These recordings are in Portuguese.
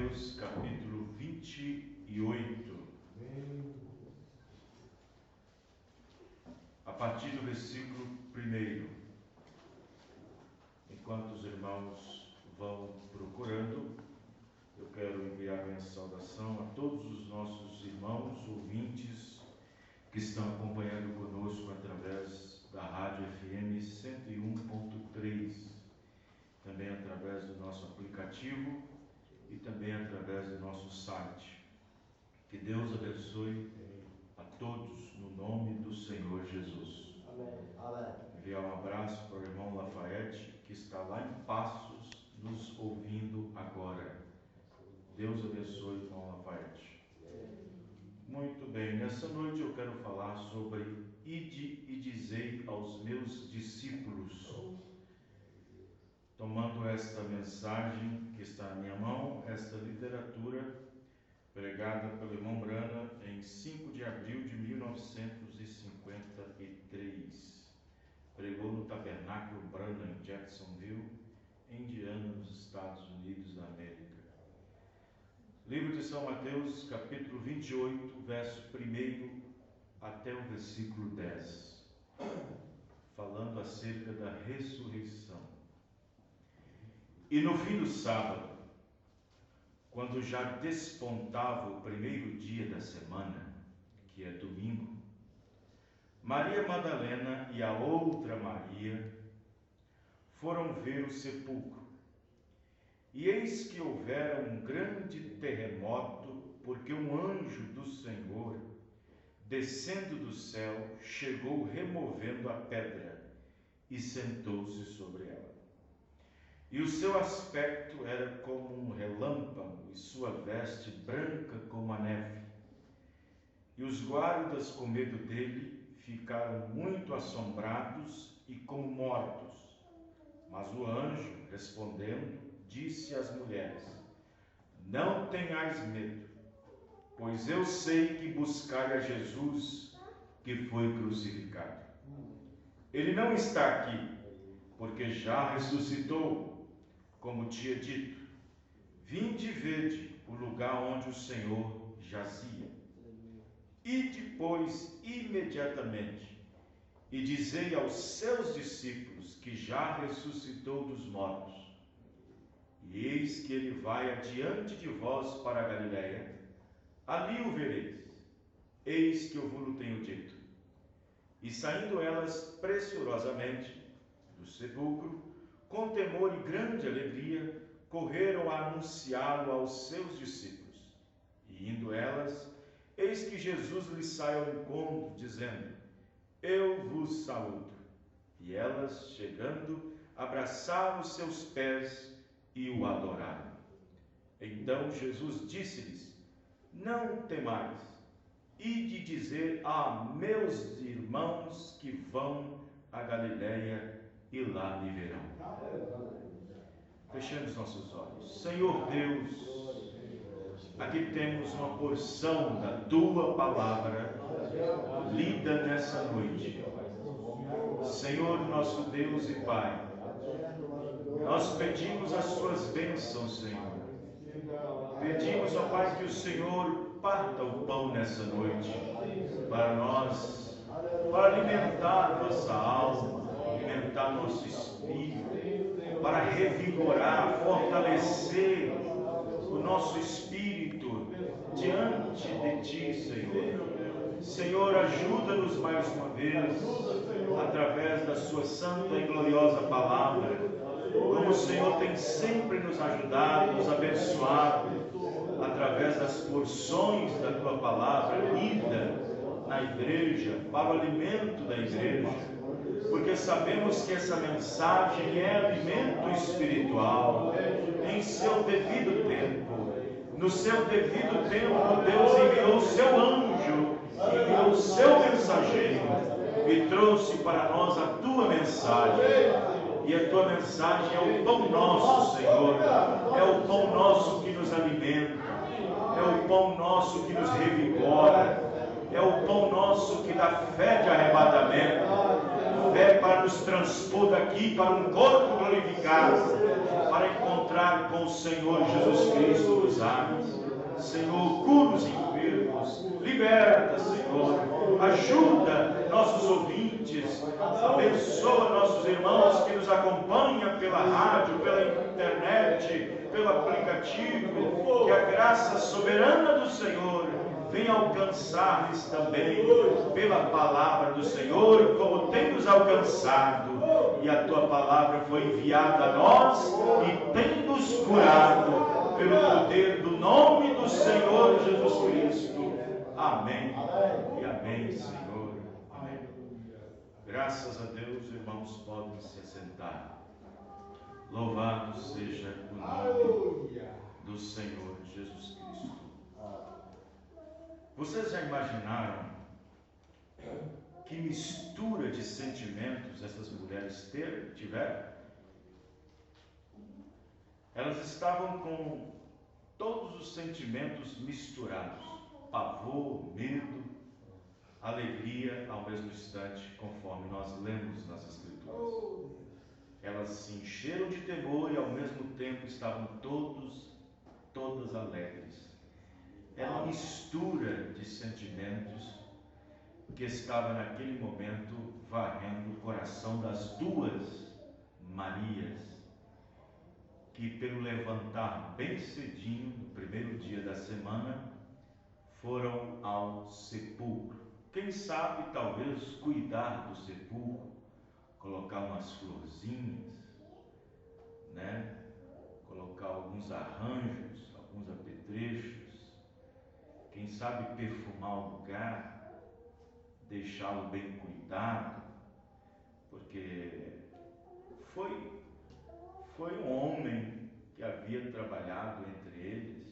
Mateus, capítulo 28. A partir do versículo 1. Enquanto os irmãos vão procurando, eu quero enviar minha saudação a todos os nossos irmãos ouvintes que estão acompanhando conosco através da Rádio FM 101.3, também através do nosso aplicativo e também através do nosso site. Que Deus abençoe a todos no nome do Senhor Jesus. Amém. Enviar um abraço para o irmão Lafayette, que está lá em Passos, nos ouvindo agora. Deus abençoe o irmão Lafayette. Muito bem, nessa noite eu quero falar sobre Ide e dizei aos meus discípulos. Tomando esta mensagem que está na minha mão, esta literatura pregada pelo irmão Brana em 5 de abril de 1953. Pregou no Tabernáculo Brana em Jacksonville, Indiana, nos Estados Unidos da América. Livro de São Mateus, capítulo 28, verso 1 até o versículo 10, falando acerca da ressurreição. E no fim do sábado, quando já despontava o primeiro dia da semana, que é domingo, Maria Madalena e a outra Maria foram ver o sepulcro. E eis que houvera um grande terremoto, porque um anjo do Senhor, descendo do céu, chegou removendo a pedra e sentou-se sobre ela. E o seu aspecto era como um relâmpago, e sua veste branca como a neve. E os guardas, com medo dele, ficaram muito assombrados e como mortos. Mas o anjo, respondendo, disse às mulheres: não tenhais medo, pois eu sei que buscai a Jesus, que foi crucificado. Ele não está aqui, porque já ressuscitou, como tinha dito. Vinde e vede o lugar onde o Senhor jazia. E depois, imediatamente, e dizei aos seus discípulos que já ressuscitou dos mortos. E eis que ele vai adiante de vós para a Galiléia, ali o vereis. Eis que eu vos tenho dito. E saindo elas pressurosamente do sepulcro, com temor e grande alegria, correram a anunciá-lo aos seus discípulos. E indo elas, eis que Jesus lhes sai ao encontro, dizendo: eu vos saúdo. E elas, chegando, abraçaram os seus pés e o adoraram. Então Jesus disse-lhes: não temais, ide dizer a meus irmãos que vão a Galiléia e lá me verão. Fechemos nossos olhos. Senhor Deus, aqui temos uma porção da Tua Palavra lida nessa noite. Senhor, nosso Deus e Pai, nós pedimos as Suas bênçãos, Senhor. Pedimos, ó Pai, que o Senhor parta o pão nessa noite para nós, para alimentar nossa alma, alimentar nosso espírito, para revigorar, fortalecer o nosso espírito diante de Ti, Senhor. Senhor, ajuda-nos mais uma vez, através da Sua santa e gloriosa palavra, como o Senhor tem sempre nos ajudado, nos abençoado, através das porções da Tua palavra lida na igreja, para o alimento da igreja, porque sabemos que essa mensagem é alimento espiritual, em seu devido tempo. No seu devido tempo, Deus enviou o seu anjo, enviou o seu mensageiro e trouxe para nós a Tua mensagem. E a Tua mensagem é o pão nosso, Senhor, é o pão nosso que nos alimenta, é o pão nosso que nos revigora, é o pão nosso que dá fé de arrebatamento, fé para para nos transpor daqui para um corpo glorificado, para encontrar com o Senhor Jesus Cristo nos ares. Senhor, cura os enfermos, liberta, Senhor, ajuda nossos ouvintes, abençoa nossos irmãos que nos acompanham pela rádio, pela internet, pelo aplicativo, que a graça soberana do Senhor venha alcançar-lhes também pela palavra do Senhor, como tem nos alcançado, e a tua palavra foi enviada a nós e tem nos curado pelo poder do nome do Senhor Jesus Cristo. Amém e amém, Senhor. Amém. Graças a Deus, irmãos, podem se assentar. Louvado seja o nome do Senhor Jesus Cristo. Vocês já imaginaram que mistura de sentimentos essas mulheres tiveram? Elas estavam com todos os sentimentos misturados: pavor, medo, alegria ao mesmo instante, conforme nós lemos nas Escrituras. Elas se encheram de temor e ao mesmo tempo estavam todas alegres. Era uma mistura de sentimentos que estava naquele momento varrendo o coração das duas Marias, que pelo levantar bem cedinho, no primeiro dia da semana, foram ao sepulcro. Quem sabe, talvez, cuidar do sepulcro, colocar umas florzinhas, né? Colocar alguns arranjos, alguns apetrechos, quem sabe perfumar o lugar, deixá-lo bem cuidado, porque foi um homem que havia trabalhado entre eles,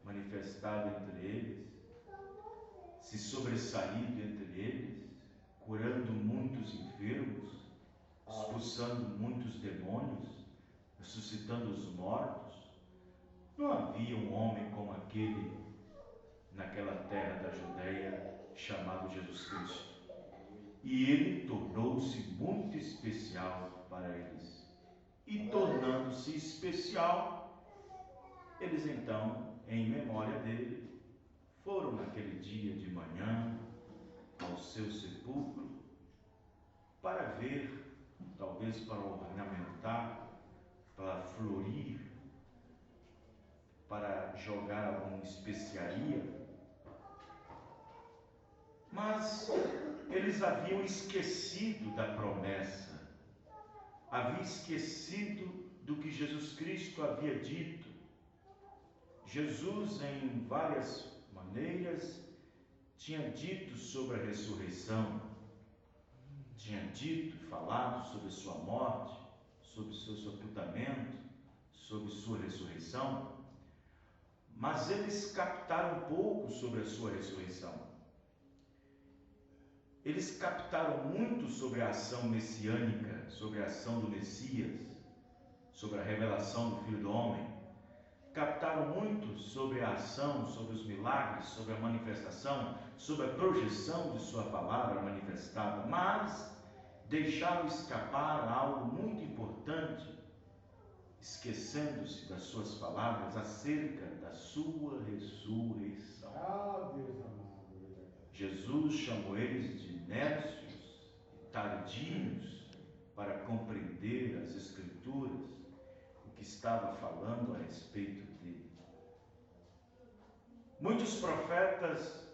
manifestado entre eles, se sobressaído entre eles, curando muitos enfermos, expulsando muitos demônios, ressuscitando os mortos. Não havia um homem como aquele naquela terra da Judéia chamado Jesus Cristo. E ele tornou-se muito especial para eles. E tornando-se especial, eles então, em memória dele, foram naquele dia de manhã ao seu sepulcro para ver, talvez para ornamentar, para florir, para jogar alguma especiaria. Mas eles haviam esquecido da promessa, haviam esquecido do que Jesus Cristo havia dito. Jesus, em várias maneiras, tinha dito sobre a ressurreição, tinha dito, falado sobre sua morte, sobre seu sepultamento, sobre sua ressurreição, mas eles captaram pouco sobre a sua ressurreição. Eles captaram muito sobre a ação messiânica, sobre a ação do Messias, sobre a revelação do Filho do Homem. Captaram muito sobre a ação, sobre os milagres, sobre a manifestação, sobre a projeção de sua palavra manifestada, mas deixaram escapar algo muito importante, esquecendo-se das suas palavras acerca da sua ressurreição. Jesus chamou eles de nércios e tardios para compreender as Escrituras, o que estava falando a respeito dele. Muitos profetas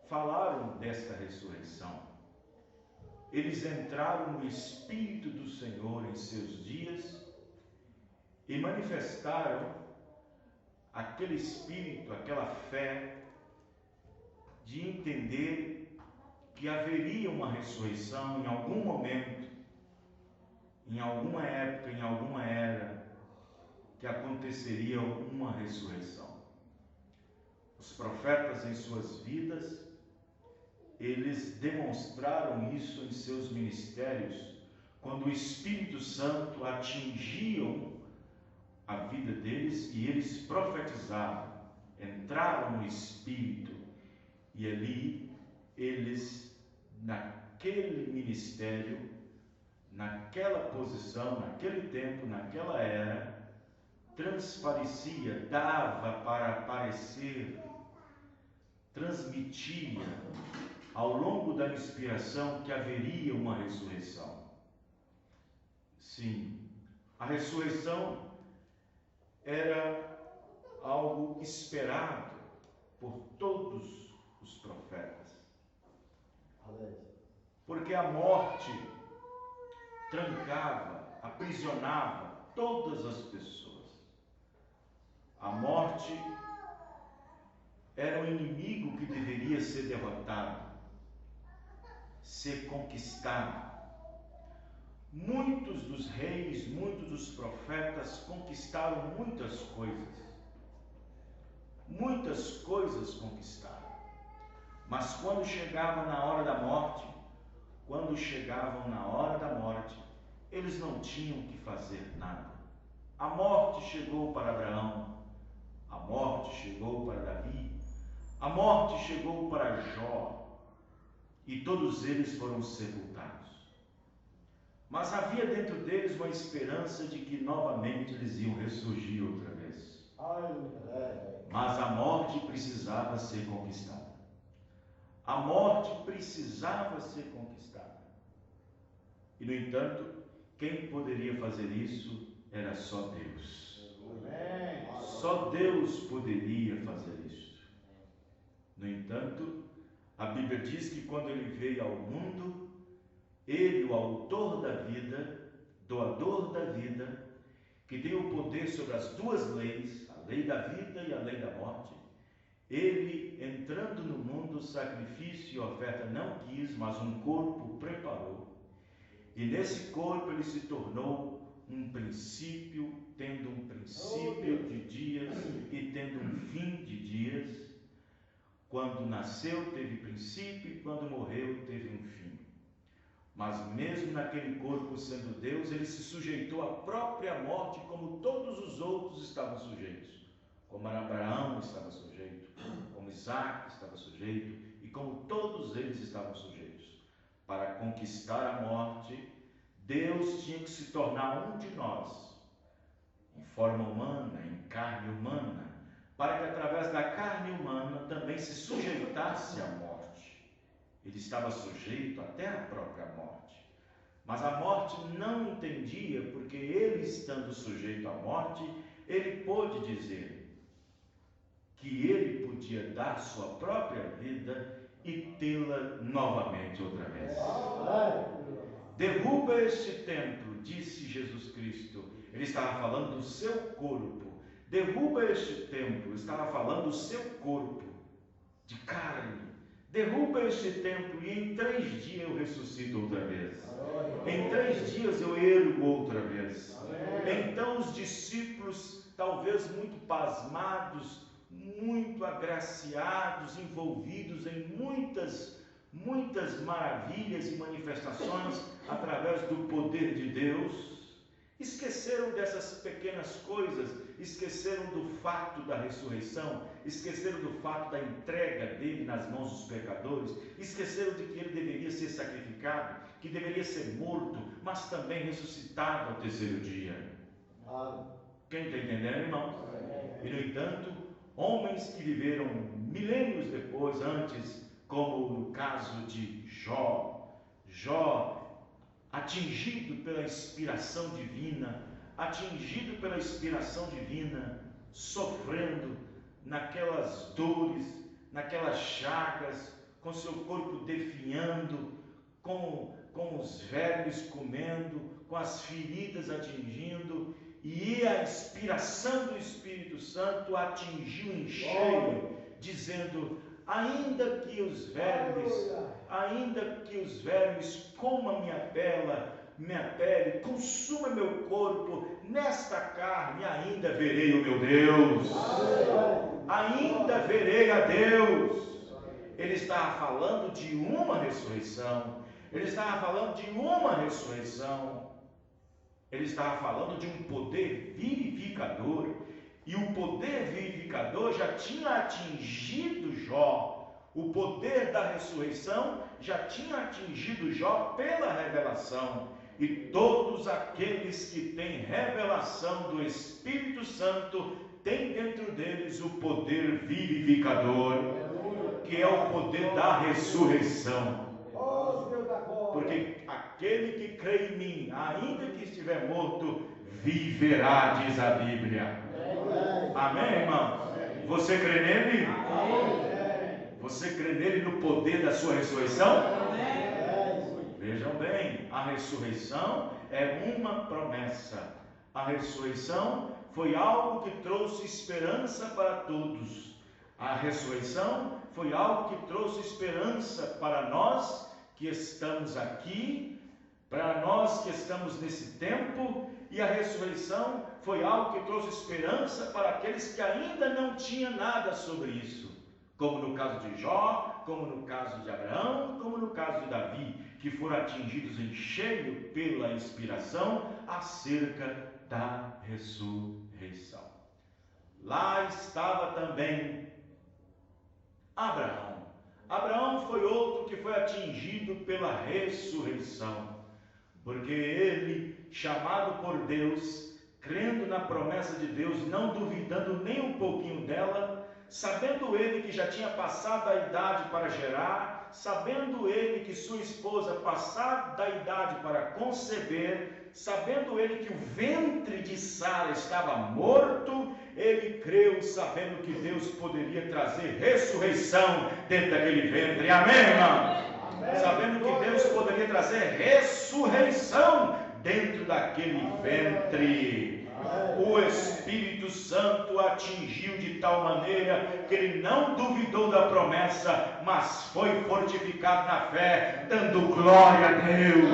falaram desta ressurreição. Eles entraram no Espírito do Senhor em seus dias e manifestaram aquele espírito, aquela fé de entender que haveria uma ressurreição em algum momento, em alguma época, em alguma era, que aconteceria uma ressurreição. Os profetas em suas vidas, eles demonstraram isso em seus ministérios, quando o Espírito Santo atingiam a vida deles e eles profetizavam, entraram no Espírito, e ali eles, naquele ministério, naquela posição, naquele tempo, naquela era, transparecia, dava para aparecer, transmitia ao longo da inspiração que haveria uma ressurreição. Sim, a ressurreição era algo esperado por todos os profetas. Porque a morte trancava, aprisionava todas as pessoas. A morte era um inimigo que deveria ser derrotado, ser conquistado. Muitos dos reis, muitos dos profetas conquistaram muitas coisas. Muitas coisas conquistaram. Mas quando chegava na hora da morte, quando chegavam na hora da morte, eles não tinham que fazer nada. A morte chegou para Abraão, a morte chegou para Davi, a morte chegou para Jó, e todos eles foram sepultados. Mas havia dentro deles uma esperança de que novamente eles iam ressurgir outra vez. Mas a morte precisava ser conquistada. A morte precisava ser conquistada. E, no entanto, quem poderia fazer isso era só Deus. Só Deus poderia fazer isso. No entanto, a Bíblia diz que quando ele veio ao mundo, ele, o autor da vida, doador da vida, que tem o poder sobre as duas leis, a lei da vida e a lei da morte, ele, entrando no mundo, sacrifício e oferta não quis, mas um corpo preparou. E nesse corpo ele se tornou um princípio, tendo um princípio de dias e tendo um fim de dias. Quando nasceu teve princípio e quando morreu teve um fim. Mas mesmo naquele corpo sendo Deus, ele se sujeitou à própria morte, como todos os outros estavam sujeitos. Como Abraão estava sujeito, como Isaac estava sujeito, e como todos eles estavam sujeitos. Para conquistar a morte, Deus tinha que se tornar um de nós, em forma humana, em carne humana, para que através da carne humana também se sujeitasse à morte. Ele estava sujeito até à própria morte. Mas a morte não entendia, porque ele, estando sujeito à morte, ele pôde dizer que ele podia dar sua própria vida e tê-la novamente outra vez. Derruba este templo, disse Jesus Cristo. Ele estava falando do seu corpo. Derruba este templo, estava falando do seu corpo de carne. Derruba este templo e em 3 dias eu ressuscito outra vez. Em 3 dias eu ergo outra vez. Então os discípulos, talvez muito pasmados, muito agraciados, envolvidos em muitas maravilhas e manifestações através do poder de Deus, esqueceram dessas pequenas coisas, esqueceram do fato da ressurreição, esqueceram do fato da entrega dele nas mãos dos pecadores, esqueceram de que ele deveria ser sacrificado, que deveria ser morto, mas também ressuscitado ao 3º dia. Quem está entendendo, irmãos? E, no entanto, homens que viveram milênios depois, antes, como no caso de Jó, atingido pela inspiração divina, sofrendo naquelas dores, naquelas chagas, com seu corpo definhando, com os vermes comendo, com as feridas atingindo, e a inspiração do Espírito Santo atingiu em cheio, dizendo: ainda que os vermes comam minha pele, consuma meu corpo, nesta carne ainda verei o meu Deus, ainda verei a Deus. Ele estava falando de uma ressurreição, ele estava falando de um poder vivificador, e o poder vivificador já tinha atingido Jó. O poder da ressurreição já tinha atingido Jó pela revelação. E todos aqueles que têm revelação do Espírito Santo têm dentro deles o poder vivificador, que é o poder da ressurreição. Porque aquele que crê em mim, ainda que estiver morto, viverá, diz a Bíblia. Amém, irmão? Você crê nele? Você crê nele no poder da sua ressurreição? Vejam bem, a ressurreição é uma promessa. A ressurreição foi algo que trouxe esperança para todos. A ressurreição foi algo que trouxe esperança para nós que estamos aqui, para nós que estamos nesse tempo, e a ressurreição foi algo que trouxe esperança para aqueles que ainda não tinham nada sobre isso, como no caso de Jó, como no caso de Abraão, como no caso de Davi, que foram atingidos em cheio pela inspiração acerca da ressurreição. Lá estava também Abraão. Abraão foi outro que foi atingido pela ressurreição, porque ele, chamado por Deus, crendo na promessa de Deus, não duvidando nem um pouquinho dela, sabendo ele que já tinha passado a idade para gerar, sabendo ele que sua esposa passada da idade para conceber, sabendo ele que o ventre de Sara estava morto, ele creu sabendo que Deus poderia trazer ressurreição dentro daquele ventre. Amém, irmão? Amém. Sabendo que Deus poderia trazer ressurreição dentro daquele ventre. O Espírito Santo atingiu de tal maneira que ele não duvidou da promessa, mas foi fortificado na fé, dando glória a Deus.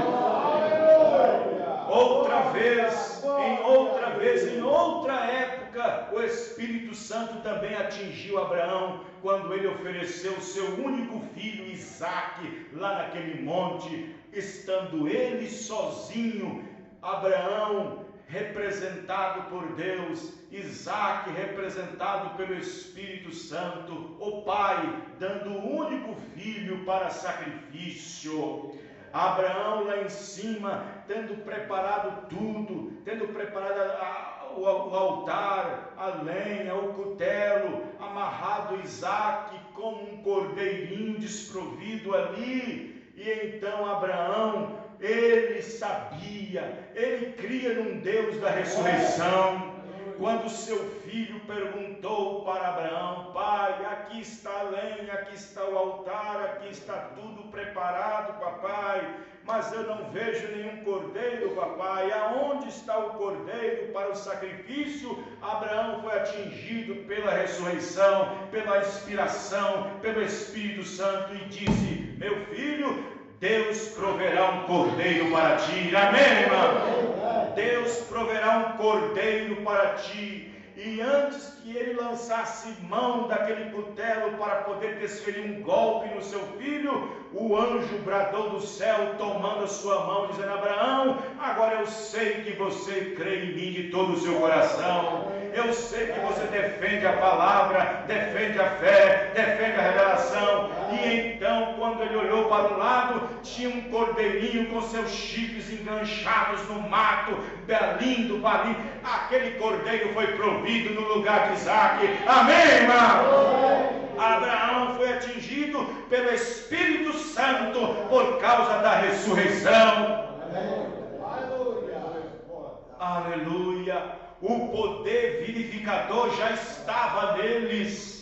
Em outra época, o Espírito Santo também atingiu Abraão, quando ele ofereceu o seu único filho Isaque, lá naquele monte, estando ele sozinho, Abraão representado por Deus, Isaque representado pelo Espírito Santo, o Pai dando o único filho para sacrifício. Abraão lá em cima, tendo preparado tudo, tendo preparado o altar, a lenha, o cutelo, amarrado Isaque como um cordeirinho desprovido ali. E então Abraão, ele sabia, ele cria num Deus da ressurreição. Quando seu filho perguntou para Abraão: pai, aqui está a lenha, aqui está o altar, aqui está tudo preparado, papai, mas eu não vejo nenhum cordeiro, papai, aonde está o cordeiro para o sacrifício? Abraão foi atingido pela ressurreição, pela inspiração, pelo Espírito Santo e disse: meu filho, Deus proverá um cordeiro para ti. Amém, irmão? Deus proverá um cordeiro para ti. E antes que ele lançasse mão daquele cutelo para poder desferir um golpe no seu filho, o anjo bradou do céu, tomando a sua mão, dizendo: Abraão, agora eu sei que você crê em mim de todo o seu coração. Eu sei que você defende a palavra, defende a fé, defende a revelação. E então, quando ele olhou para um lado, tinha um cordeirinho com seus chifres enganchados no mato, lindo, valinho. Aquele cordeiro foi provido no lugar de Isaque. Amém, irmão? Abraão foi atingido pelo Espírito Santo por causa da ressurreição. Aleluia. O poder vivificador já estava neles.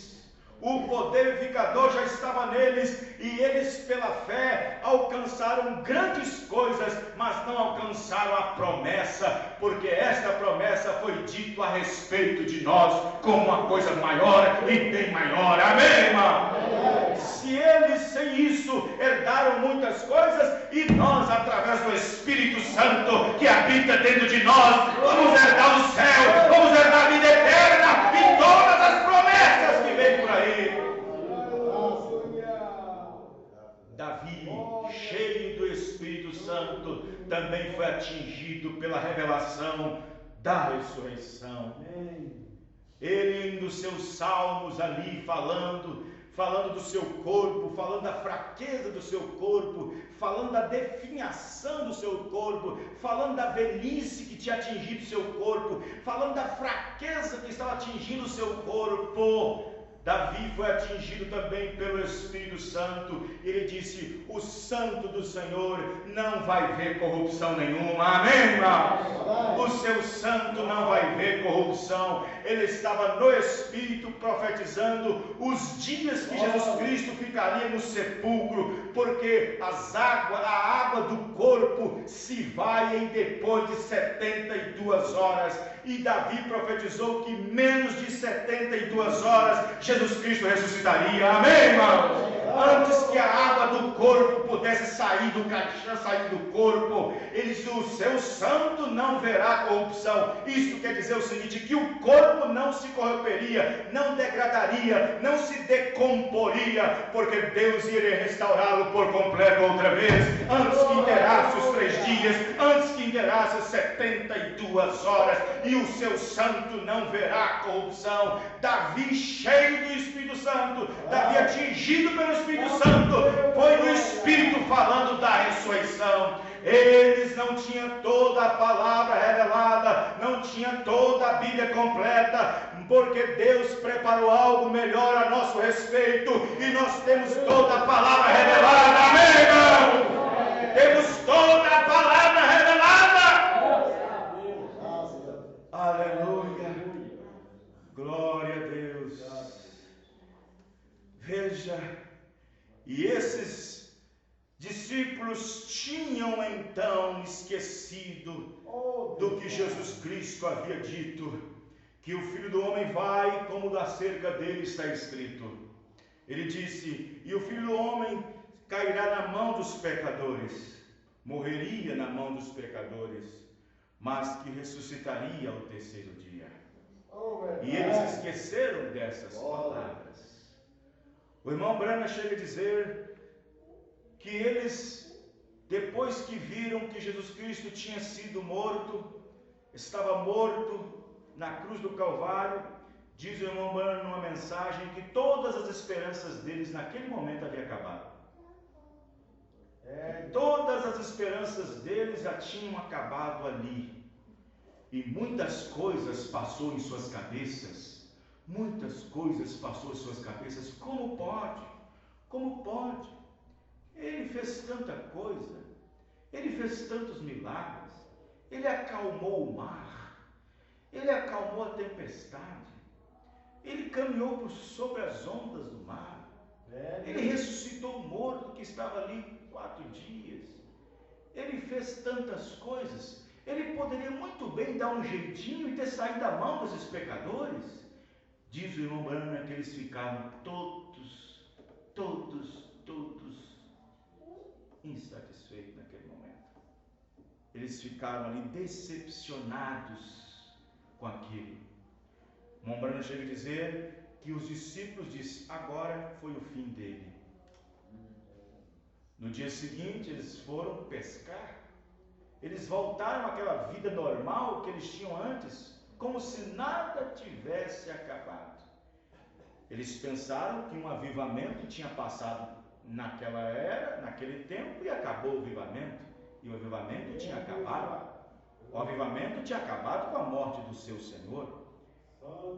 O poder vivificador já estava neles, e eles pela fé alcançaram grandes coisas, mas não alcançaram a promessa, porque esta promessa foi dita a respeito de nós como uma coisa maior e bem maior. Amém, irmão? Se eles sem isso herdaram muitas coisas, e nós, através do Espírito Santo que habita dentro de nós, vamos herdar o céu, vamos herdar a vida eterna e todas as promessas que vêm por aí. Davi, cheio do Espírito Santo, também foi atingido pela revelação da ressurreição. Ele, nos seus salmos ali, falando falando do seu corpo, falando da fraqueza do seu corpo, falando da definhação do seu corpo, falando da velhice que tinha atingido o seu corpo, falando da fraqueza que estava atingindo o seu corpo. Davi foi atingido também pelo Espírito Santo. Ele disse: o santo do Senhor não vai ver corrupção nenhuma. Amém, irmãos? O seu santo não vai ver corrupção. Ele estava no Espírito profetizando os dias que Jesus Cristo ficaria no sepulcro, porque a água do corpo se vai em depois de 72 horas. E Davi profetizou que menos de 72 horas Jesus Cristo ressuscitaria. Amém, irmãos? Antes que a água do corpo pudesse sair do caixão, sair do corpo, ele disse: o seu santo não verá corrupção. Isto quer dizer o seguinte, que o corpo não se corromperia, não degradaria, não se decomporia, porque Deus iria restaurá-lo por completo outra vez, antes que inteirasse os 3 dias, antes que inteirasse as 72 horas, e o seu santo não verá corrupção. Davi, cheio do Espírito Santo, Davi atingido pelo Espírito Santo, foi no Espírito falando da ressurreição. Eles não tinham toda a palavra revelada, não tinham toda a Bíblia completa, porque Deus preparou algo melhor a nosso respeito, e nós temos toda a palavra revelada. Amém, irmão? Temos toda a palavra revelada. Aleluia. Glória a Deus. Veja, e esses discípulos tinham então esquecido do que Jesus Cristo havia dito, que o Filho do Homem vai como da cerca dele está escrito. Ele disse: e o Filho do Homem cairá na mão dos pecadores, morreria na mão dos pecadores, mas que ressuscitaria ao 3º dia. E eles esqueceram dessas palavras. O irmão Branham chega a dizer que eles, depois que viram que Jesus Cristo tinha sido morto, estava morto na cruz do Calvário, diz o irmão Branham numa mensagem que todas as esperanças deles naquele momento haviam acabado. Todas as esperanças deles já tinham acabado ali. E muitas coisas passou em suas cabeças. Muitas coisas passou em suas cabeças. Como pode? Como pode? Ele fez tanta coisa. Ele fez tantos milagres. Ele acalmou o mar. Ele acalmou a tempestade. Ele caminhou sobre as ondas do mar. Ele ressuscitou o morto que estava ali 4 dias. Ele fez tantas coisas. Ele poderia muito bem dar um jeitinho e ter saído da mão desses pecadores. Diz o irmão Branham que eles ficaram todos insatisfeitos naquele momento. Eles ficaram ali decepcionados com aquilo. O irmão Branham chega a dizer que os discípulos disseram: agora foi o fim dele. No dia seguinte eles foram pescar. Eles voltaram àquela vida normal que eles tinham antes, como se nada tivesse acabado. Eles pensaram que um avivamento tinha passado naquela era, naquele tempo, e acabou o avivamento. E o avivamento tinha acabado. O avivamento tinha acabado com a morte do seu Senhor.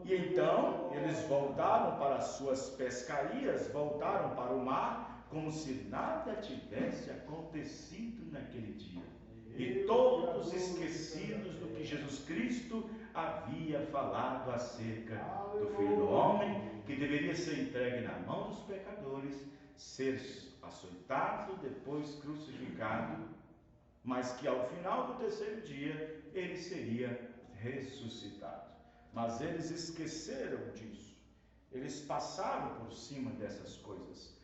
E então eles voltaram para as suas pescarias, voltaram para o mar, como se nada tivesse acontecido naquele dia. E todos esquecidos do que Jesus Cristo havia falado acerca do Filho do Homem, que deveria ser entregue na mão dos pecadores, ser açoitado, depois crucificado, mas que ao final do 3º dia ele seria ressuscitado. Mas eles esqueceram disso. Eles passaram por cima dessas coisas.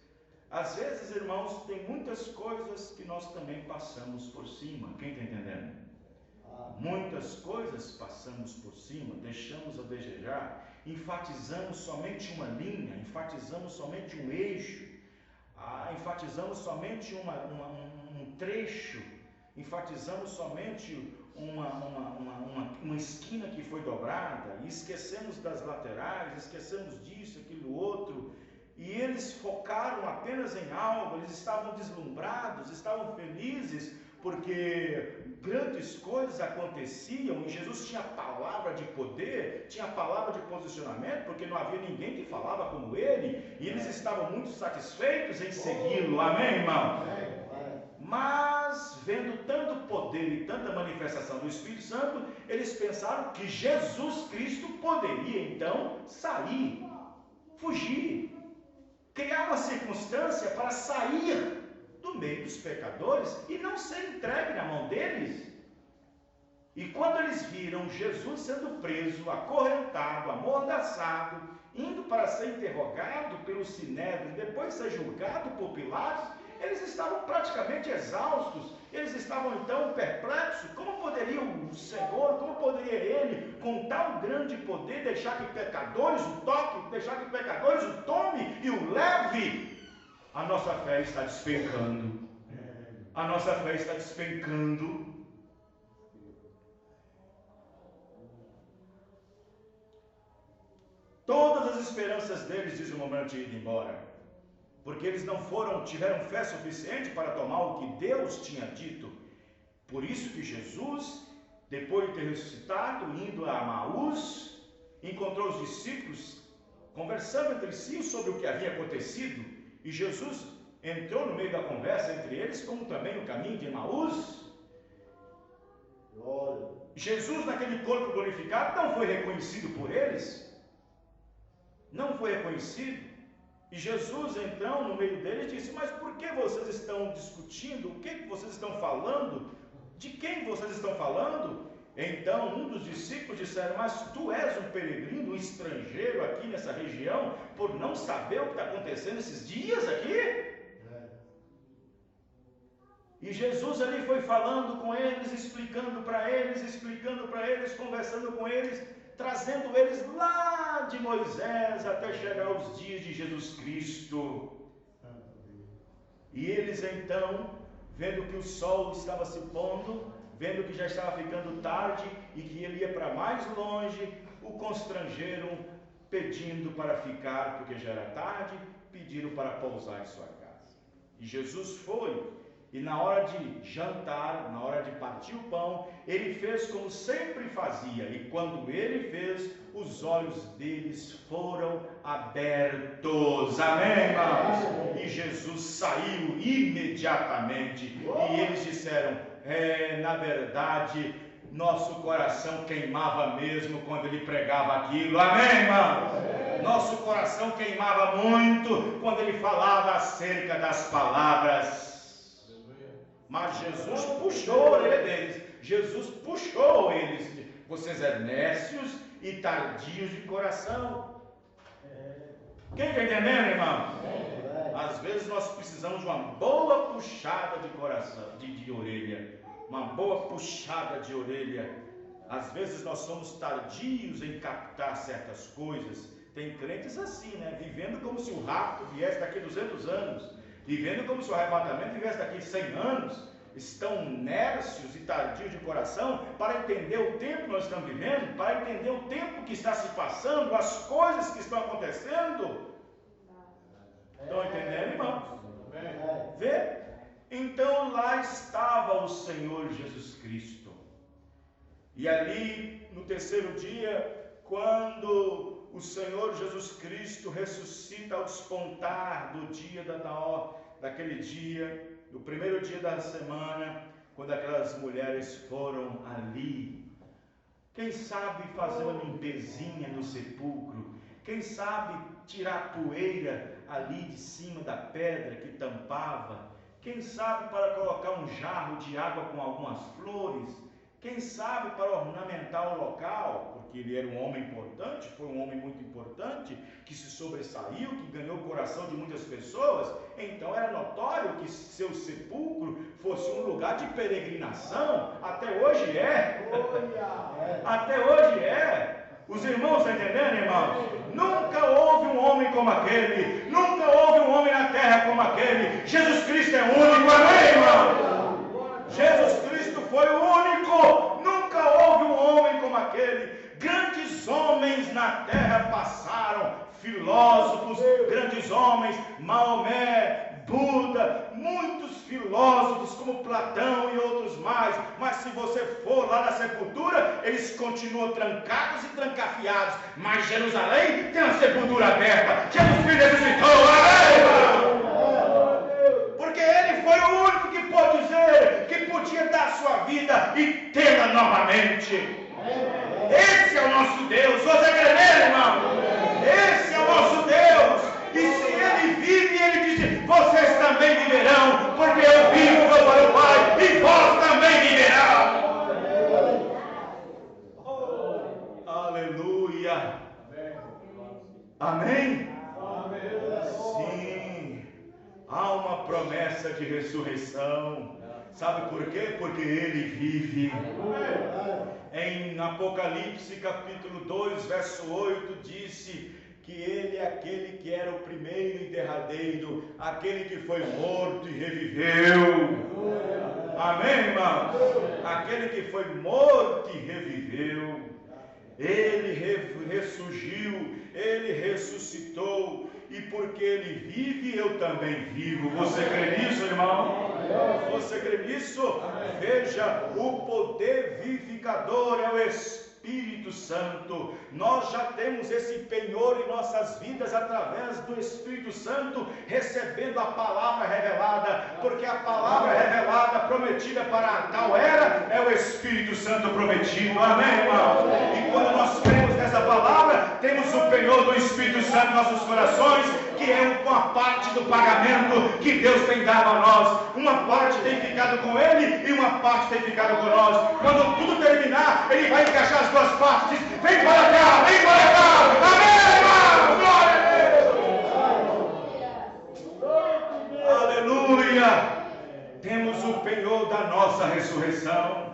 Às vezes, irmãos, tem muitas coisas que nós também passamos por cima. Quem está entendendo? Muitas coisas passamos por cima, deixamos a desejar, enfatizamos somente uma linha, enfatizamos somente um eixo, enfatizamos somente um trecho, enfatizamos somente uma esquina que foi dobrada, e esquecemos das laterais, esquecemos disso, aquilo, outro. e eles focaram apenas em algo, eles estavam deslumbrados, estavam felizes, porque grandes coisas aconteciam e Jesus tinha palavra de poder, tinha palavra de posicionamento, porque não havia ninguém que falava como ele, e eles estavam muito satisfeitos em segui-lo. Amém, irmão? Mas, vendo tanto poder e tanta manifestação do Espírito Santo, eles pensaram que Jesus Cristo poderia então sair, fugir, criar uma circunstância para sair do meio dos pecadores e não ser entregue na mão deles. E quando eles viram Jesus sendo preso, acorrentado, amordaçado, indo para ser interrogado pelo Sinédrio, depois ser julgado por Pilatos, eles estavam praticamente exaustos, eles estavam então perplexos. Como poderia o Senhor, como poderia Ele, com tal grande poder, deixar que pecadores o toquem, deixar que pecadores o tome e o leve? A nossa fé está despencando. A nossa fé está despencando. Todas as esperanças deles, diz o momento de ir embora, porque eles não tiveram fé suficiente para tomar o que Deus tinha dito. Por isso que Jesus, depois de ter ressuscitado, indo a Emaús, encontrou os discípulos conversando entre si sobre o que havia acontecido. E Jesus entrou no meio da conversa entre eles, como também no caminho de Emaús. Jesus, naquele corpo glorificado, não foi reconhecido por eles. Não foi reconhecido. E Jesus, então, no meio deles, disse: mas por que vocês estão discutindo? O que vocês estão falando? De quem vocês estão falando? Então, um dos discípulos disseram: mas tu és um peregrino, um estrangeiro aqui nessa região, por não saber o que está acontecendo esses dias aqui? E Jesus ali foi falando com eles, explicando para eles, conversando com eles, trazendo eles lá de Moisés até chegar aos dias de Jesus Cristo. E eles então, vendo que o sol estava se pondo, vendo que já estava ficando tarde e que ele ia para mais longe, o constrangeram, pedindo para ficar, porque já era tarde, pediram para pousar em sua casa. E Jesus foi. E na hora de jantar, na hora de partir o pão, ele fez como sempre fazia. E quando ele fez, os olhos deles foram abertos. Amém, irmãos? E Jesus saiu imediatamente. E eles disseram: na verdade, nosso coração queimava mesmo quando ele pregava aquilo. Amém, irmãos? Nosso coração queimava muito quando ele falava acerca das palavras. Mas Jesus puxou a orelha deles. Jesus puxou eles. Vocês eram nécios e tardios de coração. Quem está entendendo, irmão? Às vezes nós precisamos de uma boa puxada de coração, de orelha. Uma boa puxada de orelha. Às vezes nós somos tardios em captar certas coisas. Tem crentes assim, né? Vivendo como se o rapto viesse daqui 200 anos. Vivendo como se o arrebatamento viesse daqui 100 anos, estão nércios e tardios de coração para entender o tempo que nós estamos vivendo, para entender o tempo que está se passando, as coisas que estão acontecendo. Estão entendendo, irmãos? Vê? Então lá estava o Senhor Jesus Cristo. E ali, no terceiro dia, quando o Senhor Jesus Cristo ressuscita ao despontar do dia daquele dia, no primeiro dia da semana, quando aquelas mulheres foram ali, quem sabe fazer uma limpezinha no sepulcro, quem sabe tirar a poeira ali de cima da pedra que tampava, quem sabe para colocar um jarro de água com algumas flores, quem sabe para ornamentar o local, porque ele era um homem importante, foi um homem muito importante, que se sobressaiu, que ganhou o coração de muitas pessoas. Então era notório que seu sepulcro fosse um lugar de peregrinação. Até hoje é. Até hoje é. Os irmãos estão entendendo, irmãos? Nunca houve um homem como aquele. Nunca houve um homem na terra como aquele. Jesus Cristo é único, amém, irmão? Jesus Cristo foi o único. Nunca houve um homem como aquele. Grandes homens na terra passaram, filósofos, grandes grandes homens, Maomé, Buda, muitos filósofos como Platão e outros mais, mas se você for lá na sepultura, eles continuam trancados e trancafiados, mas Jerusalém tem a sepultura aberta. Jesus Cristo ressuscitou, porque ele foi o único que pôde dizer que podia dar sua vida e tê-la novamente. Esse é o nosso Deus. Você crê nele, irmão? Esse é o nosso Deus. E se ele vive, ele diz: vocês também viverão, porque eu vivo, vou para o Pai, e vós também viverão. Aleluia. Amém? Sim. Há uma promessa de ressurreição. Sabe por quê? Porque ele vive. Em Apocalipse capítulo 2, verso 8, disse que ele é aquele que era o primeiro e derradeiro, aquele que foi morto e reviveu. Amém, irmãos? Aquele que foi morto e reviveu. Ele ressurgiu, ele ressuscitou, e porque ele vive, eu também vivo. Você crê nisso, irmão? Você crê nisso? Veja, o poder vivificador é o Espírito Santo. Nós já temos esse penhor em nossas vidas através do Espírito Santo, recebendo a palavra revelada, porque a palavra revelada prometida para a tal era é o Espírito Santo prometido. Amém, irmão? E quando nós cremos nessa palavra, temos o penhor do Espírito Santo em nossos corações, que é uma parte do pagamento que Deus tem dado a nós. Uma parte tem ficado com Ele e uma parte tem ficado com nós. Quando tudo terminar, Ele vai encaixar as duas partes e diz: vem para cá, vem para cá. Amém, irmão? Glória a Deus. Aleluia. Temos o penhor da nossa ressurreição.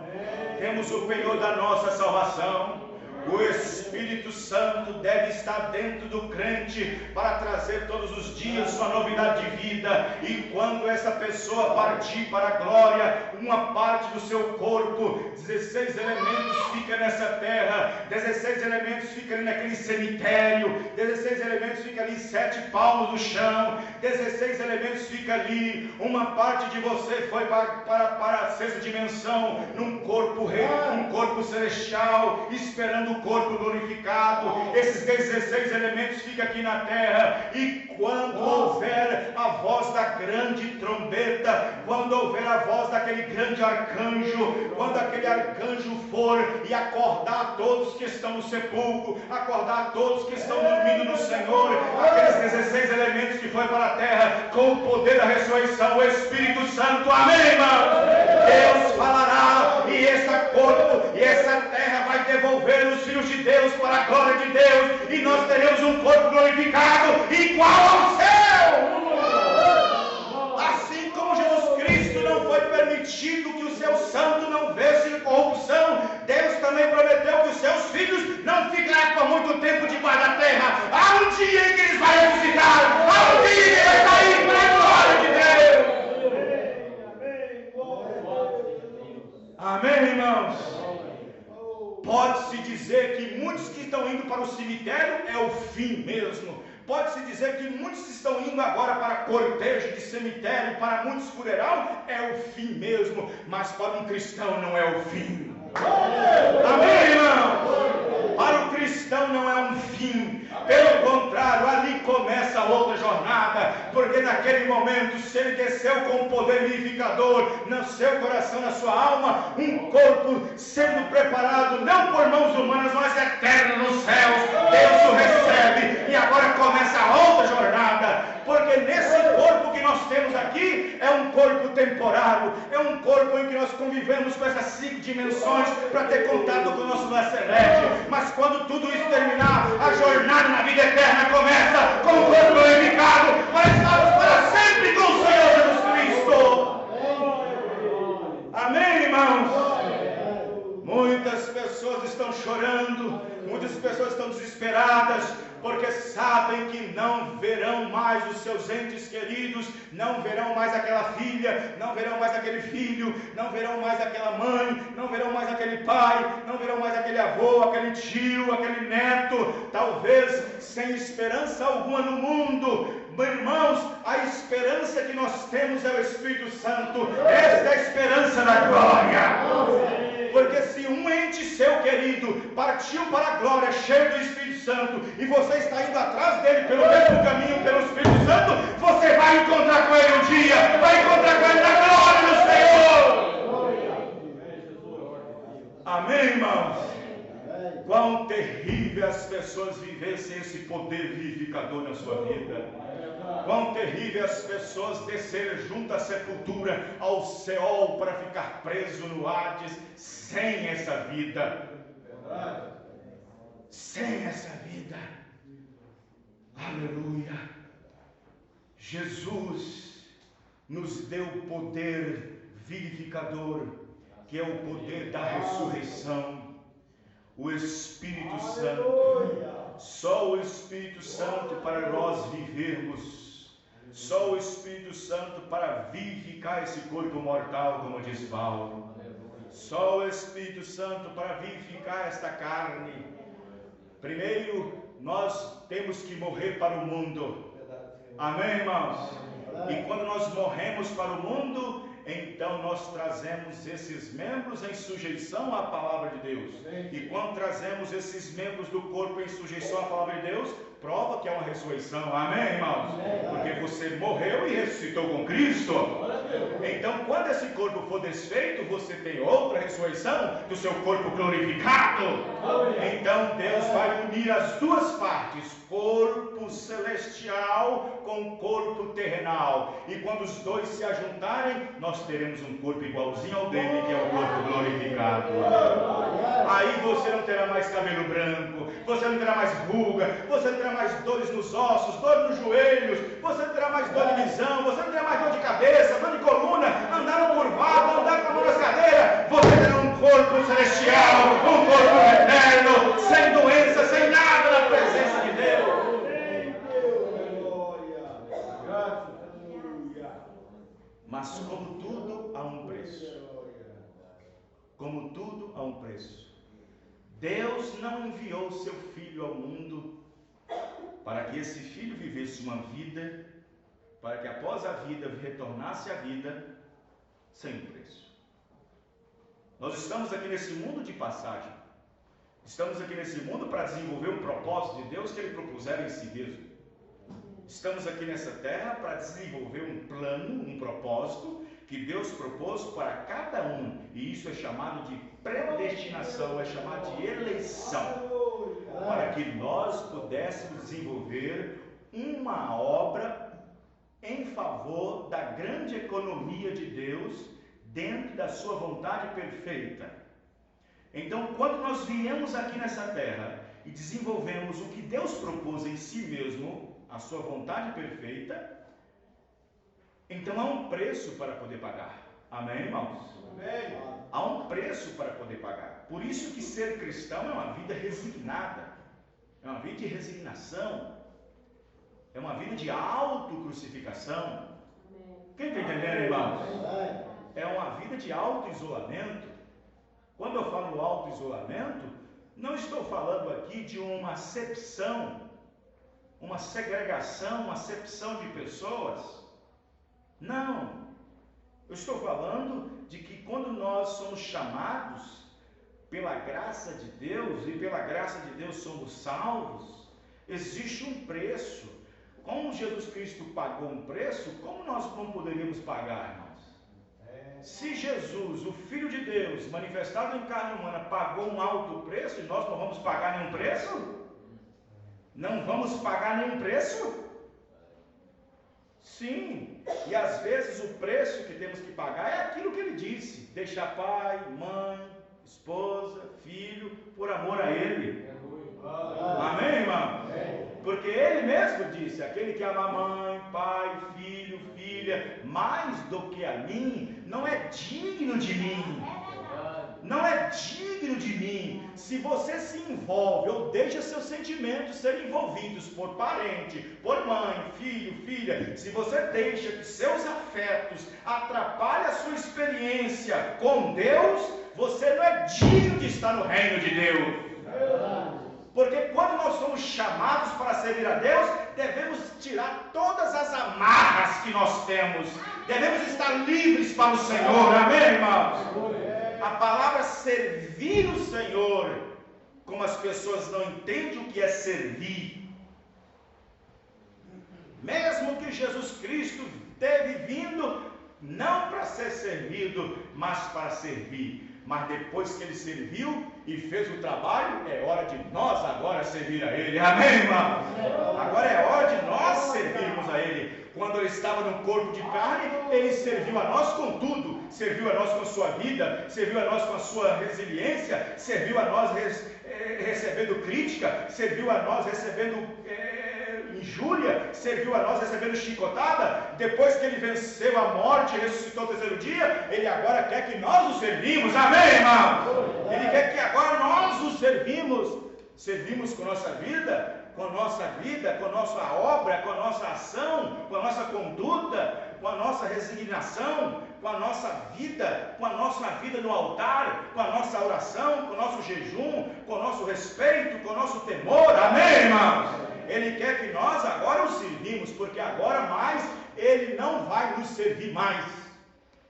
Temos o penhor da nossa salvação. O Espírito Santo deve estar dentro do crente para trazer todos os dias uma novidade de vida. E quando essa pessoa partir para a glória, uma parte do seu corpo, 16 elementos fica nessa terra, 16 elementos fica ali naquele cemitério, 16 elementos fica ali 7 palmos no chão, 16 elementos fica ali. Uma parte de você foi para a sexta dimensão, num corpo celestial, esperando o corpo glorificado. Esses 16 elementos ficam aqui na terra, e quando houver a voz da grande trombeta, quando houver a voz daquele grande arcanjo, quando aquele arcanjo for e acordar todos que estão no sepulcro, acordar todos que estão dormindo no Senhor, aqueles 16 elementos que foi para a terra, com o poder da ressurreição, o Espírito Santo, amém, irmãos? Deus falará, e esse corpo e essa terra vai devolver os filhos de Deus para a glória de Deus, e nós teremos um corpo glorificado igual ao céu. Assim como Jesus Cristo não foi permitido que o seu santo não vesse corrupção, Deus também prometeu que os seus filhos não ficarão por muito tempo debaixo da terra. Há um dia em que eles vão ressuscitar, há um dia em que eles vão sair para a glória de Deus. Amém, irmãos? Pode-se dizer que muitos que estão indo para o cemitério é o fim mesmo. Pode-se dizer que muitos estão indo agora para cortejo de cemitério, para muitos funeral, é o fim mesmo. Mas para um cristão não é o fim. Amém, irmão? Para o cristão não é um fim. Pelo contrário, ali começa outra jornada. Porque naquele momento, se ele desceu com o poder vivificador no seu coração, na sua alma, um corpo sendo preparado, não por mãos humanas, mas eterno nos céus, Deus o recebe. E agora começa outra jornada. Porque nesse corpo que nós temos aqui, é um corpo temporário, é um corpo em que nós convivemos com essas 5 dimensões para ter contato com o nosso lar celeste. Mas quando tudo isso terminar, a jornada na vida eterna começa com o corpo glorificado, para estarmos para sempre com o Senhor Jesus Cristo. Amém, irmãos? Muitas pessoas estão chorando, muitas pessoas estão desesperadas, porque sabem que não verão mais os seus entes queridos, não verão mais aquela filha, não verão mais aquele filho, não verão mais aquela mãe, não verão mais aquele pai, não verão mais aquele avô, aquele tio, aquele neto, talvez sem esperança alguma no mundo. Irmãos, a esperança que nós temos é o Espírito Santo. Esta é a esperança da glória. Porque se um ente seu querido partiu para a glória cheio do Espírito Santo e você está indo atrás dele pelo mesmo caminho, pelo Espírito Santo, você vai encontrar com ele um dia, vai encontrar com ele na glória do Senhor. Amém, irmãos? Quão terrível as pessoas vivessem esse poder vivificador na sua vida. Quão terrível as pessoas descerem junto à sepultura, ao Seol, para ficar preso no Hades, sem essa vida. Sem essa vida. Aleluia. Jesus nos deu poder vivificador, que é o poder da ressurreição. O Espírito Santo. Só o Espírito Santo para nós vivermos. Só o Espírito Santo para vivificar esse corpo mortal, como diz Paulo. Só o Espírito Santo para vivificar esta carne. Primeiro, nós temos que morrer para o mundo. Amém, irmãos? E quando nós morremos para o mundo, então nós trazemos esses membros em sujeição à palavra de Deus. E quando trazemos esses membros do corpo em sujeição à palavra de Deus, prova que é uma ressurreição. Amém, irmãos? Porque você morreu e ressuscitou com Cristo. Então, quando esse corpo for desfeito, você tem outra ressurreição do seu corpo glorificado. Então, Deus vai unir as duas partes, corpo celestial com corpo terrenal. E quando os dois se ajuntarem, nós teremos um corpo igualzinho ao dele, que é o corpo glorificado. Aí você não terá mais cabelo branco, você não terá mais ruga, você não terá mais dores nos ossos, dor nos joelhos, você não terá mais dor de visão, você não terá mais dor de cabeça, dor de coluna, andar no curvado, andar com a mão nas cadeiras. Você terá um corpo celestial, um corpo eterno, sem doença, sem nada na presença de Deus. Mas como tudo há um preço. Como tudo há um preço. Deus não enviou seu Filho ao mundo para que esse Filho vivesse uma vida, para que após a vida retornasse à vida sem preço. Nós estamos aqui nesse mundo de passagem. Estamos aqui nesse mundo para desenvolver um propósito de Deus que Ele propusera em si mesmo. Estamos aqui nessa terra para desenvolver um plano, um propósito que Deus propôs para cada um. E isso é chamado de predestinação, é chamado de eleição. Para que nós pudéssemos desenvolver uma obra em favor da grande economia de Deus dentro da sua vontade perfeita. Então, quando nós viemos aqui nessa terra e desenvolvemos o que Deus propôs em si mesmo, a sua vontade perfeita, então há um preço para poder pagar. Amém, irmãos? Amém. Há um preço para poder pagar. Por isso que ser cristão é uma vida resignada, é uma vida de resignação, é uma vida de autocrucificação. Quem está entendendo, irmãos? É uma vida de auto-isolamento. Quando eu falo auto-isolamento, não estou falando aqui de uma acepção, uma segregação, uma acepção de pessoas. Não. Eu estou falando de que quando nós somos chamados pela graça de Deus, e pela graça de Deus somos salvos, existe um preço. Como Jesus Cristo pagou um preço, como nós não poderíamos pagar, irmãos? Se Jesus, o Filho de Deus, manifestado em carne humana, pagou um alto preço, e nós não vamos pagar nenhum preço? Não vamos pagar nenhum preço? Sim, e às vezes o preço que temos que pagar é aquilo que ele disse: deixar pai, mãe, esposa, filho, por amor a ele. Amém, irmão? Porque ele mesmo disse: aquele que ama mãe, pai, filho, filha, mais do que a mim, não é digno de mim. Não é digno de mim. Se você se envolve ou deixa seus sentimentos serem envolvidos por parente, por mãe, filho, filha, se você deixa que seus afetos atrapalhem a sua experiência com Deus, você não é digno de estar no reino de Deus. Porque quando nós somos chamados para servir a Deus, devemos tirar todas as amarras que nós temos. Devemos estar livres para o Senhor. Amém, irmãos? A palavra servir o Senhor, como as pessoas não entendem o que é servir. Mesmo que Jesus Cristo teve vindo não para ser servido, mas para servir. Mas depois que ele serviu e fez o trabalho, é hora de nós agora servir a ele. Amém, irmão? Agora é hora de nós servirmos a ele. Quando ele estava no corpo de carne, ele serviu a nós com tudo. Serviu a nós com a sua vida, serviu a nós com a sua resiliência, serviu a nós recebendo crítica, serviu a nós recebendo injúria, serviu a nós recebendo chicotada. Depois que ele venceu a morte e ressuscitou no terceiro dia, ele agora quer que nós o servimos. Amém, irmão? Ele quer que agora nós o servimos com nossa vida, com a nossa obra, com a nossa ação, com a nossa conduta, com a nossa resignação, com a nossa vida no altar, com a nossa oração, com o nosso jejum, com o nosso respeito, com o nosso temor. Amém, irmãos? Ele quer que nós agora o servimos, porque agora mais ele não vai nos servir mais.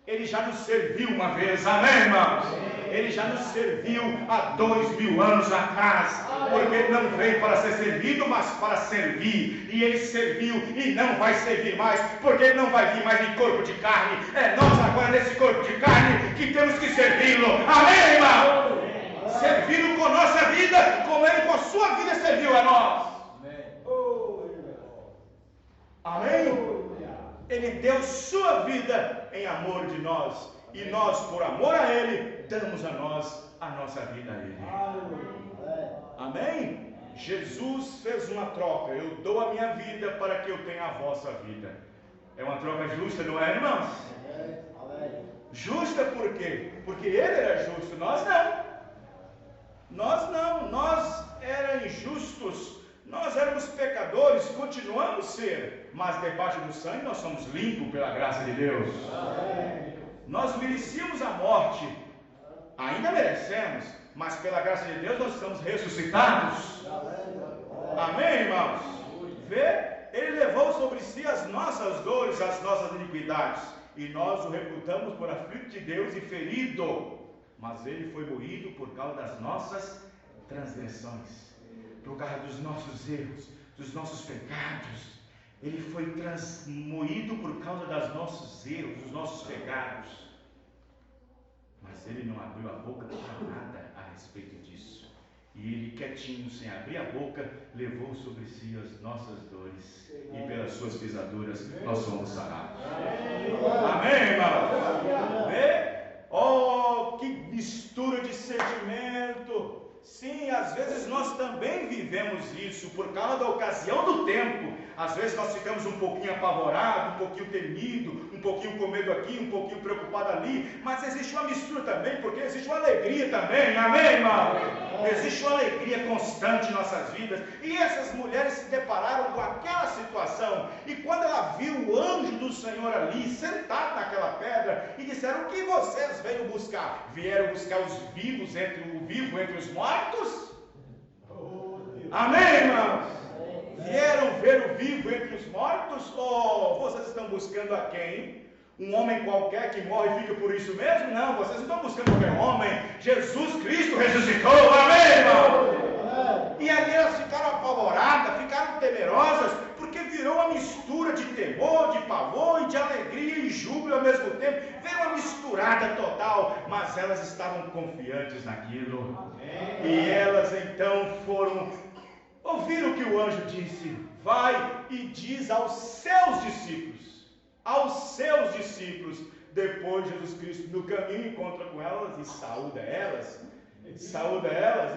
Ele já nos serviu uma vez. Amém, irmãos? Ele já nos serviu há 2000 anos atrás, porque ele não veio para ser servido, mas para servir. E ele serviu e não vai servir mais, porque ele não vai vir mais em corpo de carne. É nós agora nesse corpo de carne que temos que servi-lo. Amém, irmão? Servindo com nossa vida, como ele com a sua vida serviu a nós. Amém? Ele deu sua vida em amor de nós, e nós, por amor a ele, damos a nós a nossa vida a ele. Amém? Jesus fez uma troca. Eu dou a minha vida para que eu tenha a vossa vida. É uma troca justa, não é, irmãos? Justa por quê? Porque ele era justo, nós não. Nós éramos injustos. Nós éramos pecadores, continuamos a ser, mas debaixo do sangue nós somos limpos pela graça de Deus. Nós merecíamos a morte, ainda merecemos, mas pela graça de Deus nós estamos ressuscitados. Amém, irmãos? Vê? Ele levou sobre si as nossas dores, as nossas iniquidades, e nós o reputamos por aflito de Deus e ferido, mas ele foi moído por causa das nossas transgressões, por causa dos nossos erros, dos nossos pecados. Ele foi moído por causa dos nossos erros, dos nossos pecados. Mas ele não abriu a boca para nada a respeito disso. E ele, quietinho, sem abrir a boca, levou sobre si as nossas dores. E pelas suas pisaduras nós somos sarados. Amém, irmão? Vê? Oh, que mistura de sentimento! Sim, às vezes nós também vivemos isso por causa da ocasião do tempo. Às vezes nós ficamos um pouquinho apavorados, um pouquinho temido, um pouquinho com medo aqui, um pouquinho preocupado ali. Mas existe uma mistura também, porque existe uma alegria também. Amém, irmão? Existe uma alegria constante em nossas vidas. E essas mulheres se depararam com aquela situação. E quando ela viu o anjo do Senhor ali, sentado naquela pedra, e disseram: o que vocês veio buscar? Vieram buscar os vivos entre os mortos? Amém, irmãos? Vieram ver o vivo entre os mortos? Ou vocês estão buscando a quem? Um homem qualquer que morre e fica por isso mesmo? Não, vocês não estão buscando qualquer homem. Jesus Cristo ressuscitou. Amém, irmão? E ali elas ficaram apavoradas, ficaram temerosas, porque virou uma mistura de temor, de pavor e de alegria e júbilo ao mesmo tempo. Veio uma misturada total, mas elas estavam confiantes naquilo. E elas então ouviram o que o anjo disse: vai e diz aos seus discípulos. Depois Jesus Cristo no caminho encontra com elas e saúda elas e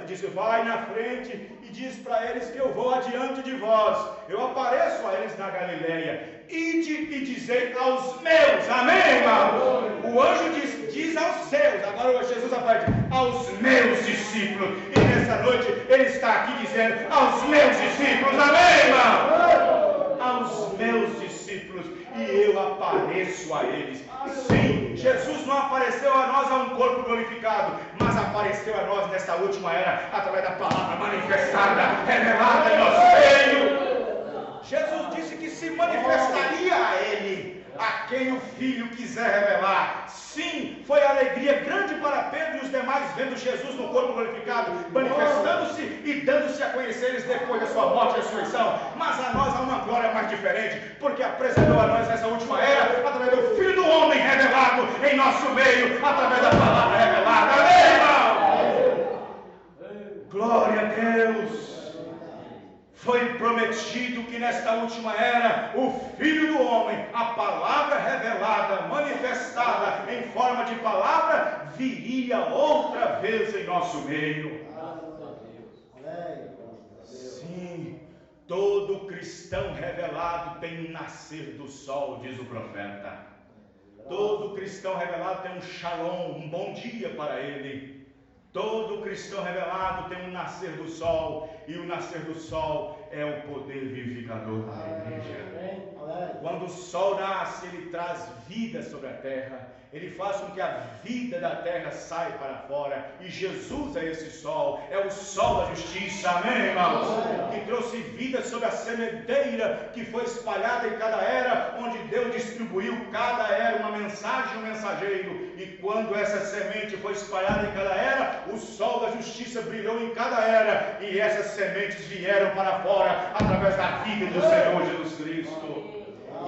diz: vai na frente e diz para eles que eu vou adiante de vós, eu apareço a eles na Galileia. Ide e dizei aos meus. Amém, irmão? O anjo diz aos seus. Agora Jesus aparece: aos meus discípulos. E nessa noite ele está aqui dizendo: aos meus discípulos. Amém, irmão? Aos meus discípulos. E eu apareço a eles. Sim, Jesus não apareceu a nós a um corpo glorificado, mas apareceu a nós nessa última era através da palavra manifestada, revelada em nosso meio. Jesus disse que se manifestaria a ele, a quem o Filho quiser revelar. Sim, foi alegria grande para Pedro e os demais vendo Jesus no corpo glorificado, manifestando-se e dando-se a conhecer eles depois da sua morte e ressurreição. Mas a nós há uma glória mais diferente, porque apresentou a nós nessa última era, através do Filho do Homem revelado em nosso meio, através da palavra revelada. Amém, irmão? Glória a Deus! Foi prometido que nesta última era, o Filho do Homem, a palavra revelada, manifestada em forma de palavra, viria outra vez em nosso meio. Sim, todo cristão revelado tem um nascer do sol, diz o profeta. Todo cristão revelado tem um shalom, um bom dia para ele. Todo cristão revelado tem um nascer do sol, e o nascer do sol é o poder vivificador da igreja. Quando o sol nasce, ele traz vida sobre a terra, ele faz com que a vida da terra saia para fora, e Jesus é esse sol, é o sol da justiça, amém, irmãos? Que trouxe vida sobre a sementeira que foi espalhada em cada era, onde Deus distribuiu cada era uma mensagem e um mensageiro, e quando essa semente foi espalhada em cada era, o sol da justiça brilhou em cada era, e essas sementes vieram para fora através da vida do Senhor Jesus Cristo.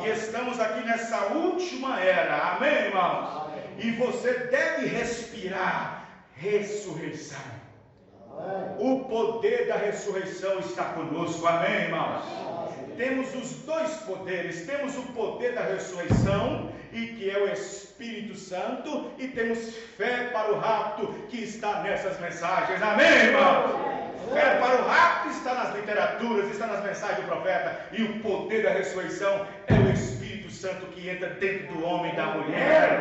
E estamos aqui nessa última era, amém, irmãos? E você deve respirar ressurreição. O poder da ressurreição está conosco, amém, irmãos? Temos os dois poderes, temos o poder da ressurreição, e que é o Espírito Santo, e temos fé para o rapto, que está nessas mensagens, amém, irmãos? Fé para o rapto está nas literaturas, está nas mensagens do profeta, e o poder da ressurreição é o Espírito Santo que entra dentro do homem e da mulher.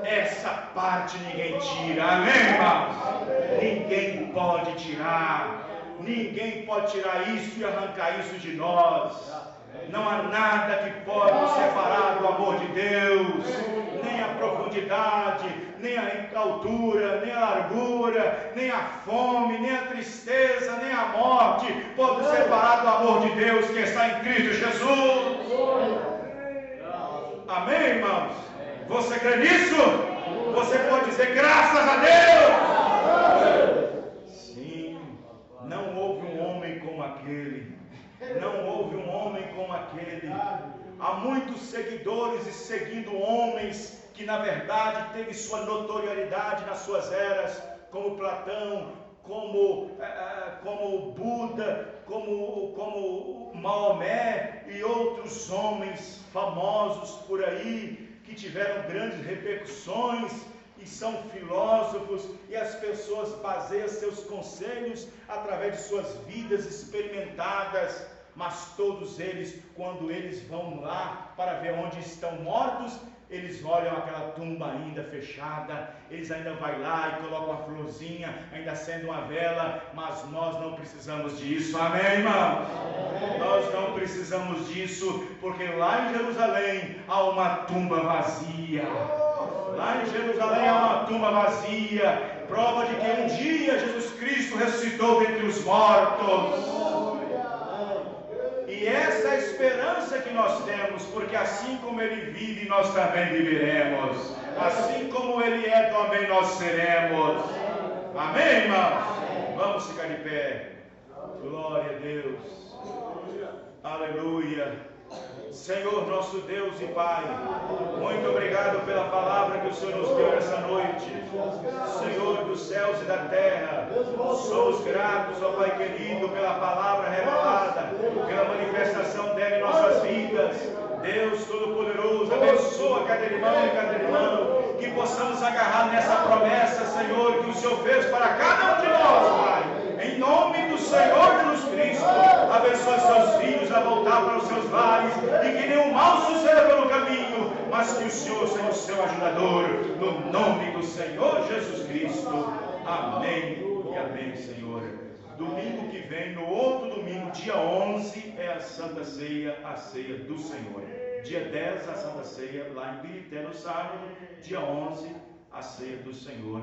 Essa parte ninguém tira, amém, irmãos? Ninguém pode tirar. Ninguém pode tirar isso e arrancar isso de nós. Não há nada que pode nos separar do amor de Deus, nem a profundidade, nem a altura, nem a largura, nem a fome, nem a tristeza, nem a morte pode nos separar do amor de Deus que está em Cristo Jesus. Amém, irmãos? Você crê nisso? Você pode dizer graças a Deus? Sim, não houve um homem como aquele. Não houve um homem como aquele. Há muitos seguidores e seguindo homens que na verdade teve sua notoriedade nas suas eras, como Platão, como Buda, como Maomé e outros homens famosos por aí, que tiveram grandes repercussões e são filósofos, e as pessoas baseiam seus conselhos através de suas vidas experimentadas. Mas todos eles, quando eles vão lá para ver onde estão mortos, eles olham aquela tumba ainda fechada, eles ainda vão lá e colocam uma florzinha, ainda acendem uma vela, mas nós não precisamos disso, amém, irmão? Nós não precisamos disso, porque lá em Jerusalém há uma tumba vazia. Lá em Jerusalém há uma tumba vazia, prova de que um dia Jesus Cristo ressuscitou dentre os mortos. E essa é a esperança que nós temos, porque assim como Ele vive, nós também viveremos. Assim como Ele é, também nós seremos. Amém, irmãos? Vamos ficar de pé. Glória a Deus. Aleluia. Senhor nosso Deus e Pai, muito obrigado pela palavra que o Senhor nos deu essa noite. Senhor dos céus e da terra, somos gratos, ó Pai querido, pela palavra revelada, pela manifestação dela em nossas vidas. Deus Todo-Poderoso, abençoa cada irmão e cada irmã, que possamos agarrar nessa promessa, Senhor, que o Senhor fez para cada um de nós, Pai. Em nome do Senhor Jesus Cristo, abençoe seus filhos a voltar para os seus lares, e que nenhum mal suceda pelo caminho, mas que o Senhor seja o seu ajudador, no nome do Senhor Jesus Cristo. Amém e amém, Senhor. Domingo que vem, no outro domingo, dia 11, é a Santa Ceia, a ceia do Senhor. Dia 10, a Santa Ceia, lá em Birité, no sábado. Dia 11, a ceia do Senhor,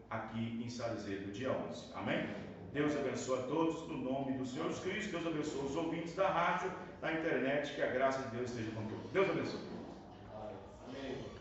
aqui em Salizeiro, dia 11. Amém? Deus abençoe a todos, no nome do Senhor Jesus Cristo. Deus abençoe os ouvintes da rádio, da internet, que a graça de Deus esteja com todos. Deus abençoe. Amém.